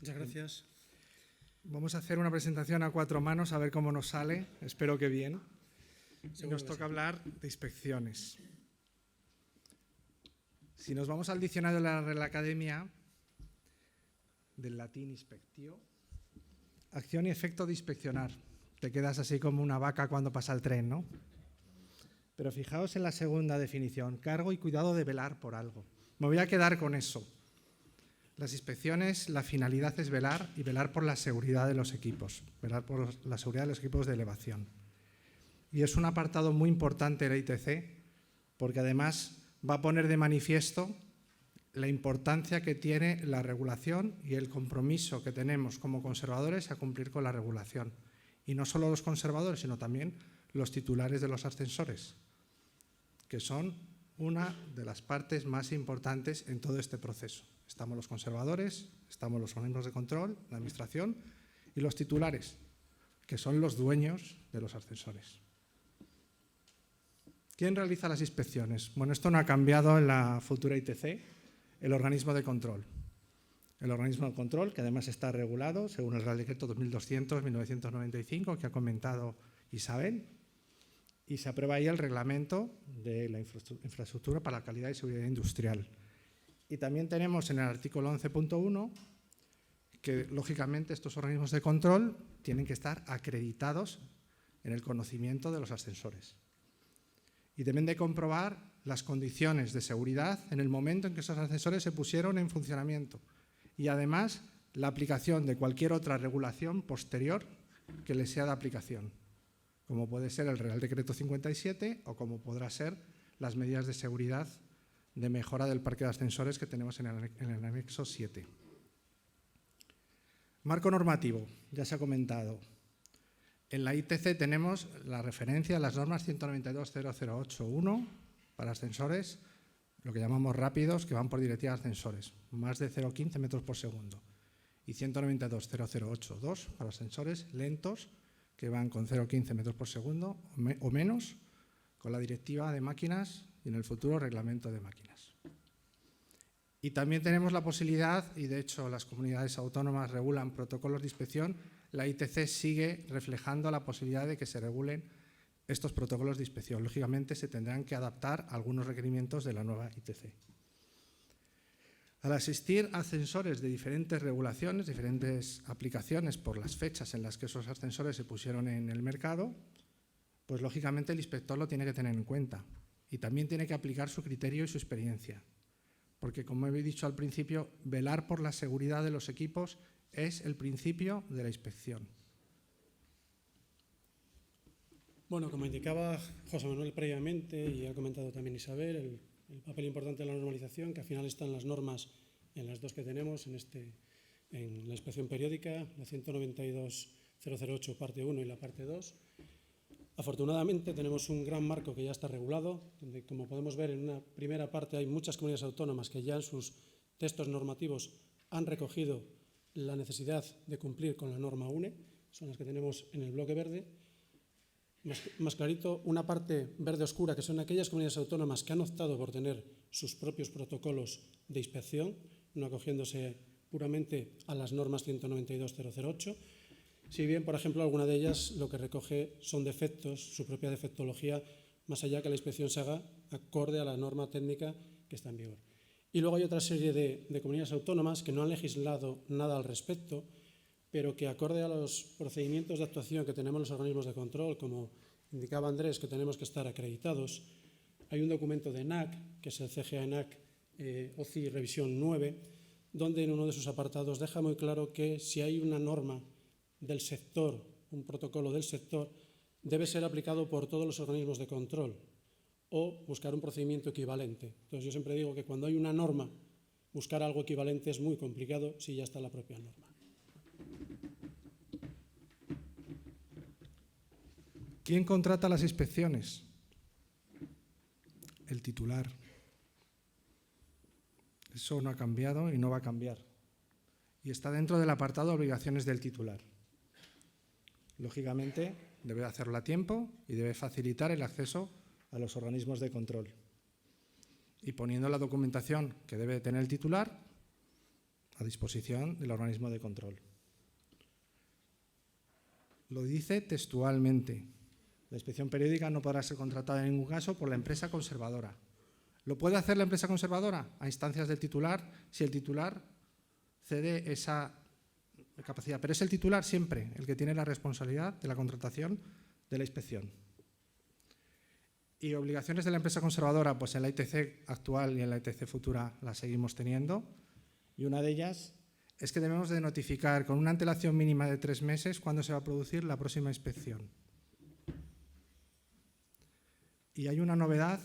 Muchas gracias. Vamos a hacer una presentación a cuatro manos, a ver cómo nos sale. Espero que bien. Nos toca hablar de inspecciones. Si nos vamos al diccionario de la Real Academia, del latín inspectio, acción y efecto de inspeccionar. Te quedas así como una vaca cuando pasa el tren, ¿no? Pero fijaos en la segunda definición, cargo y cuidado de velar por algo. Me voy a quedar con eso. Las inspecciones, la finalidad es velar y velar por la seguridad de los equipos, velar por la seguridad de los equipos de elevación. Y es un apartado muy importante de la ITC porque además va a poner de manifiesto la importancia que tiene la regulación y el compromiso que tenemos como conservadores a cumplir con la regulación. Y no solo los conservadores, sino también los titulares de los ascensores, que son una de las partes más importantes en todo este proceso. Estamos los conservadores, estamos los organismos de control, la administración y los titulares, que son los dueños de los ascensores. ¿Quién realiza las inspecciones? Bueno, esto no ha cambiado en la futura ITC, el organismo de control. El organismo de control, que además está regulado según el Real Decreto 2200-1995, que ha comentado Isabel, y se aprueba ahí el reglamento de la infraestructura para la calidad y seguridad industrial. Y también tenemos en el artículo 11.1 que, lógicamente, estos organismos de control tienen que estar acreditados en el conocimiento de los ascensores. Y deben de comprobar las condiciones de seguridad en el momento en que esos ascensores se pusieron en funcionamiento. Y además, la aplicación de cualquier otra regulación posterior que les sea de aplicación, como puede ser el Real Decreto 57 o como podrá ser las medidas de seguridad de mejora del parque de ascensores que tenemos en el anexo 7. Marco normativo, ya se ha comentado. En la ITC tenemos la referencia a las normas 192.008.1 para ascensores, lo que llamamos rápidos, que van por directiva de ascensores, más de 0,15 metros por segundo. Y 192.008.2 para ascensores lentos, que van con 0,15 metros por segundo o menos, con la directiva de máquinas y en el futuro reglamento de máquinas. Y también tenemos la posibilidad, y de hecho las comunidades autónomas regulan protocolos de inspección, la ITC sigue reflejando la posibilidad de que se regulen estos protocolos de inspección. Lógicamente se tendrán que adaptar a algunos requerimientos de la nueva ITC. Al asistir a ascensores de diferentes regulaciones, diferentes aplicaciones por las fechas en las que esos ascensores se pusieron en el mercado, pues lógicamente el inspector lo tiene que tener en cuenta y también tiene que aplicar su criterio y su experiencia. Porque, como he dicho al principio, velar por la seguridad de los equipos es el principio de la inspección. Bueno, como indicaba José Manuel previamente y ha comentado también Isabel, el papel importante de la normalización, que al final están las normas en las dos que tenemos, en la inspección periódica, la 192.008 parte 1 y la parte 2. Afortunadamente tenemos un gran marco que ya está regulado, donde, como podemos ver, en una primera parte hay muchas comunidades autónomas que ya en sus textos normativos han recogido la necesidad de cumplir con la norma UNE, son las que tenemos en el bloque verde. Más clarito, una parte verde oscura, que son aquellas comunidades autónomas que han optado por tener sus propios protocolos de inspección, no acogiéndose puramente a las normas 192.008, si bien, por ejemplo, alguna de ellas lo que recoge son defectos, su propia defectología, más allá que la inspección se haga acorde a la norma técnica que está en vigor. Y luego hay otra serie de comunidades autónomas que no han legislado nada al respecto, pero que, acorde a los procedimientos de actuación que tenemos los organismos de control, como indicaba Andrés, que tenemos que estar acreditados, hay un documento de ENAC, que es el CGA-ENAC OCI Revisión 9, donde en uno de sus apartados deja muy claro que si hay una norma del sector, un protocolo del sector, debe ser aplicado por todos los organismos de control o buscar un procedimiento equivalente. Entonces, yo siempre digo que cuando hay una norma, buscar algo equivalente es muy complicado si ya está la propia norma. ¿Quién contrata las inspecciones? El titular. Eso no ha cambiado y no va a cambiar. Y está dentro del apartado de obligaciones del titular. Lógicamente, debe hacerlo a tiempo y debe facilitar el acceso a los organismos de control. Y poniendo la documentación que debe tener el titular, a disposición del organismo de control. Lo dice textualmente. La inspección periódica no podrá ser contratada en ningún caso por la empresa conservadora. ¿Lo puede hacer la empresa conservadora? A instancias del titular, si el titular cede esa capacidad. Pero es el titular siempre el que tiene la responsabilidad de la contratación de la inspección. ¿Y obligaciones de la empresa conservadora? Pues en la ITC actual y en la ITC futura las seguimos teniendo. Y una de ellas es que debemos de notificar con una antelación mínima de 3 meses cuándo se va a producir la próxima inspección. Y hay una novedad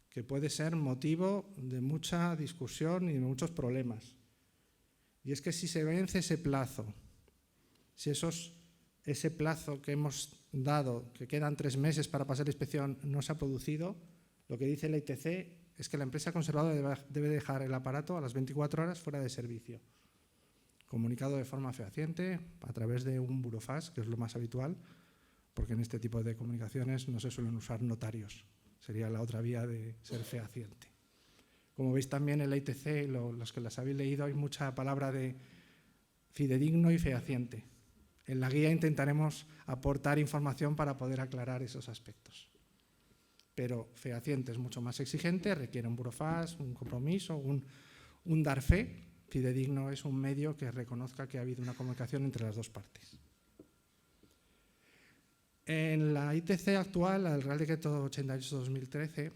que puede ser motivo de mucha discusión y de muchos problemas. Y es que si se vence ese plazo, si ese plazo que hemos dado, que quedan 3 meses para pasar la inspección, no se ha producido, lo que dice la ITC es que la empresa conservadora debe dejar el aparato a las 24 horas fuera de servicio. Comunicado de forma fehaciente a través de un burofax, que es lo más habitual, porque en este tipo de comunicaciones no se suelen usar notarios. Sería la otra vía de ser fehaciente. Como veis también en la ITC, los que las habéis leído, hay mucha palabra de fidedigno y fehaciente. En la guía intentaremos aportar información para poder aclarar esos aspectos. Pero fehaciente es mucho más exigente, requiere un burofax, un compromiso, un dar fe. Fidedigno es un medio que reconozca que ha habido una comunicación entre las dos partes. En la ITC actual, el Real Decreto 88/2013,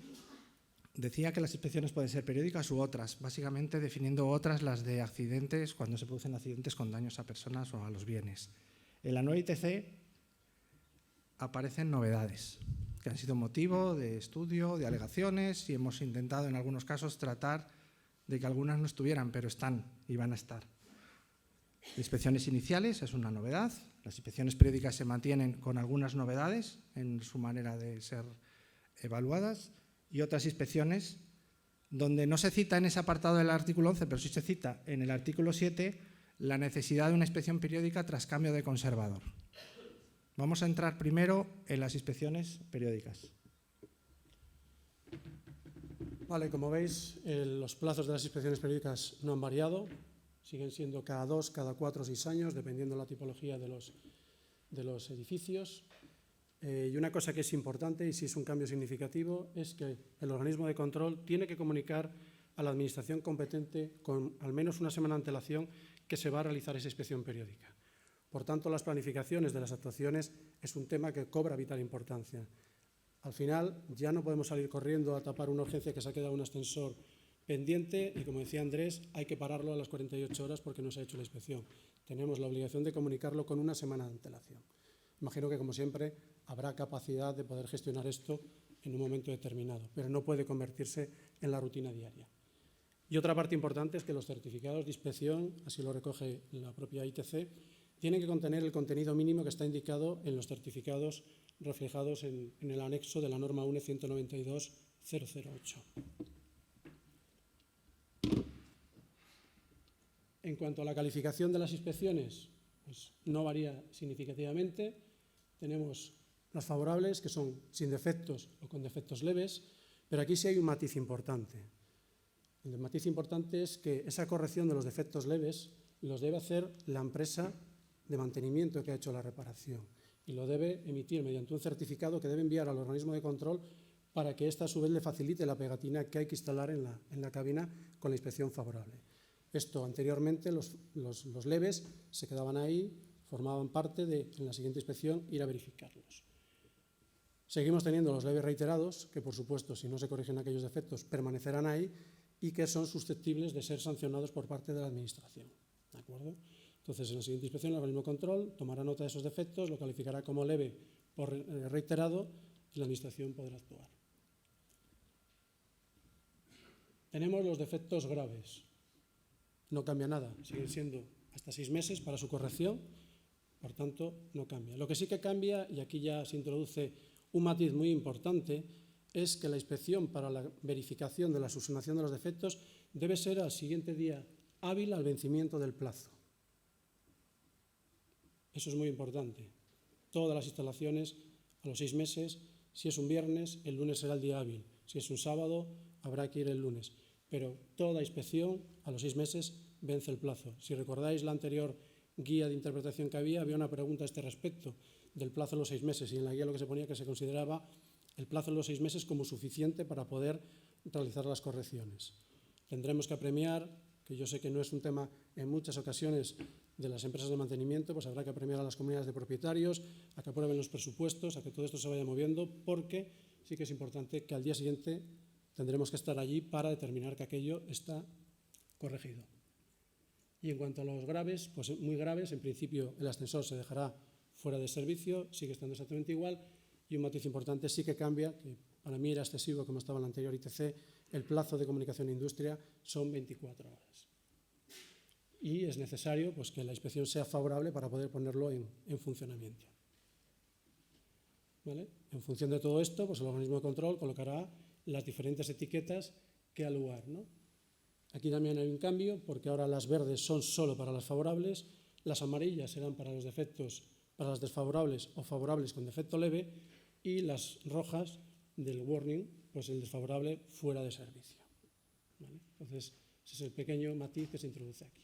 decía que las inspecciones pueden ser periódicas u otras, básicamente definiendo otras las de accidentes, cuando se producen accidentes con daños a personas o a los bienes. En la nueva ITC aparecen novedades que han sido motivo de estudio, de alegaciones, y hemos intentado en algunos casos tratar de que algunas no estuvieran, pero están y van a estar. Inspecciones iniciales es una novedad. Las inspecciones periódicas se mantienen con algunas novedades en su manera de ser evaluadas, y otras inspecciones donde no se cita en ese apartado del artículo 11, pero sí se cita en el artículo 7 la necesidad de una inspección periódica tras cambio de conservador. Vamos a entrar primero en las inspecciones periódicas. Vale, como veis, los plazos de las inspecciones periódicas no han variado. Siguen siendo cada 2, cada 4 o 6 años, dependiendo de la tipología de los edificios. Y una cosa que es importante, y sí es un cambio significativo, es que el organismo de control tiene que comunicar a la administración competente con al menos una semana de antelación que se va a realizar esa inspección periódica. Por tanto, las planificaciones de las actuaciones es un tema que cobra vital importancia. Al final, ya no podemos salir corriendo a tapar una urgencia que se ha quedado un ascensor pendiente y, como decía Andrés, hay que pararlo a las 48 horas porque no se ha hecho la inspección. Tenemos la obligación de comunicarlo con una semana de antelación. Imagino que, como siempre, habrá capacidad de poder gestionar esto en un momento determinado, pero no puede convertirse en la rutina diaria. Y otra parte importante es que los certificados de inspección, así lo recoge la propia ITC, tienen que contener el contenido mínimo que está indicado en los certificados reflejados en el anexo de la norma UNE 192-008. En cuanto a la calificación de las inspecciones, pues no varía significativamente. Tenemos las favorables, que son sin defectos o con defectos leves, pero aquí sí hay un matiz importante. El matiz importante es que esa corrección de los defectos leves los debe hacer la empresa de mantenimiento que ha hecho la reparación y lo debe emitir mediante un certificado que debe enviar al organismo de control para que ésta a su vez le facilite la pegatina que hay que instalar en la cabina con la inspección favorable. Esto anteriormente, los leves se quedaban ahí, formaban parte de, en la siguiente inspección, ir a verificarlos. Seguimos teniendo los leves reiterados, que por supuesto, si no se corrigen aquellos defectos, permanecerán ahí y que son susceptibles de ser sancionados por parte de la Administración. ¿De acuerdo? Entonces, en la siguiente inspección, el organismo de control tomará nota de esos defectos, lo calificará como leve por reiterado y la Administración podrá actuar. Tenemos los defectos graves. No cambia nada, siguen siendo hasta 6 meses para su corrección, por tanto, no cambia. Lo que sí que cambia, y aquí ya se introduce un matiz muy importante, es que la inspección para la verificación de la subsanación de los defectos debe ser al siguiente día hábil al vencimiento del plazo. Eso es muy importante. Todas las instalaciones a los 6 meses, si es un viernes, el lunes será el día hábil. Si es un sábado, habrá que ir el lunes. Pero toda inspección a los 6 meses vence el plazo. Si recordáis la anterior guía de interpretación que había una pregunta a este respecto del plazo de los 6 meses y en la guía lo que se ponía que se consideraba el plazo de los 6 meses como suficiente para poder realizar las correcciones. Tendremos que apremiar, que yo sé que no es un tema en muchas ocasiones de las empresas de mantenimiento, pues habrá que apremiar a las comunidades de propietarios, a que aprueben los presupuestos, a que todo esto se vaya moviendo, porque sí que es importante que al día siguiente tendremos que estar allí para determinar que aquello está corregido. Y en cuanto a los graves, pues muy graves, en principio el ascensor se dejará fuera de servicio, sigue estando exactamente igual, y un matiz importante sí que cambia, que para mí era excesivo como estaba en la anterior ITC, el plazo de comunicación e industria son 24 horas. Y es necesario pues, que la inspección sea favorable para poder ponerlo en funcionamiento. ¿Vale? En función de todo esto, pues el organismo de control colocará las diferentes etiquetas que al lugar, ¿no? Aquí también hay un cambio, porque ahora las verdes son solo para las favorables, las amarillas serán para los defectos, para las desfavorables o favorables con defecto leve, y las rojas del warning, pues el desfavorable fuera de servicio. ¿Vale? Entonces, ese es el pequeño matiz que se introduce aquí.